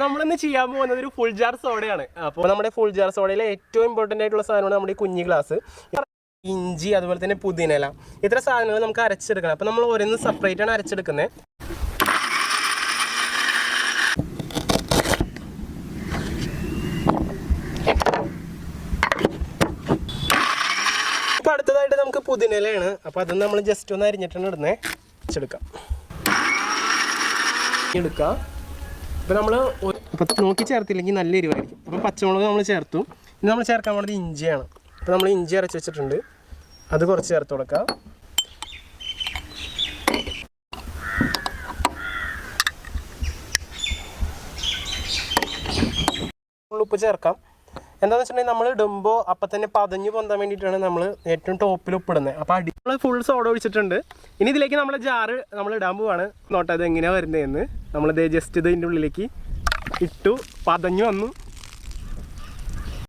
നമ്മളിന്ന് ചെയ്യാൻ പോകുന്നത് ഒരു ഫുൾ ജാർ സോഡയാണ്. അപ്പോൾ നമ്മുടെ ഫുൾ ജാർ സോഡയിലെ ഏറ്റവും ഇമ്പോർട്ടൻ്റ് ആയിട്ടുള്ള സാധനമാണ് നമ്മുടെ ഈ കുഞ്ഞി ഗ്ലാസ്. ഇഞ്ചി, അതുപോലെ തന്നെ പുതിനയില, ഇത്ര സാധനങ്ങൾ നമുക്ക് അരച്ചെടുക്കണം. അപ്പോൾ നമ്മൾ ഓരോന്ന് സെപ്പറേറ്റ് ആണ് അരച്ചെടുക്കുന്നത്. ഇപ്പം അടുത്തതായിട്ട് നമുക്ക് പുതിനയിലയാണ്. അപ്പോൾ അത് നമ്മൾ ജസ്റ്റ് ഒന്ന് അരിഞ്ഞിട്ടാണ് ഇടുന്നത്. അരച്ചെടുക്കാം. അപ്പോൾ നമ്മൾ നോക്കി ചേർത്തില്ലെങ്കിൽ നല്ല എരിവായിരിക്കും. അപ്പോൾ പച്ചമുളക് നമ്മൾ ചേർത്തു. ഇനി നമ്മൾ ചേർക്കാൻ വേണ്ടത് ഇഞ്ചിയാണ്. അപ്പോൾ നമ്മൾ ഇഞ്ചി അരച്ച് വെച്ചിട്ടുണ്ട്, അത് കുറച്ച് ചേർത്ത് കൊടുക്കാം. ഉപ്പ് ചേർക്കാം. എന്താണെന്ന് വെച്ചിട്ടുണ്ടെങ്കിൽ നമ്മൾ ഇടുമ്പോൾ അപ്പം തന്നെ പതഞ്ഞ് പൊന്താൻ വേണ്ടിയിട്ടാണ് നമ്മൾ ഏറ്റവും ടോപ്പിൽ ഉപ്പിടുന്നത്. അപ്പോൾ അടി നമ്മൾ ഫുൾ സോഡ ഒഴിച്ചിട്ടുണ്ട്. ഇനി ഇതിലേക്ക് നമ്മൾ ജാറ് നമ്മൾ ഇടാൻ പോവാണ്. നോട്ടത് എങ്ങനെയാണ് വരുന്നതെന്ന്. നമ്മളിത് ജസ്റ്റ് ഇതിൻ്റെ ഉള്ളിലേക്ക് ഇട്ടു, പതഞ്ഞു വന്നു.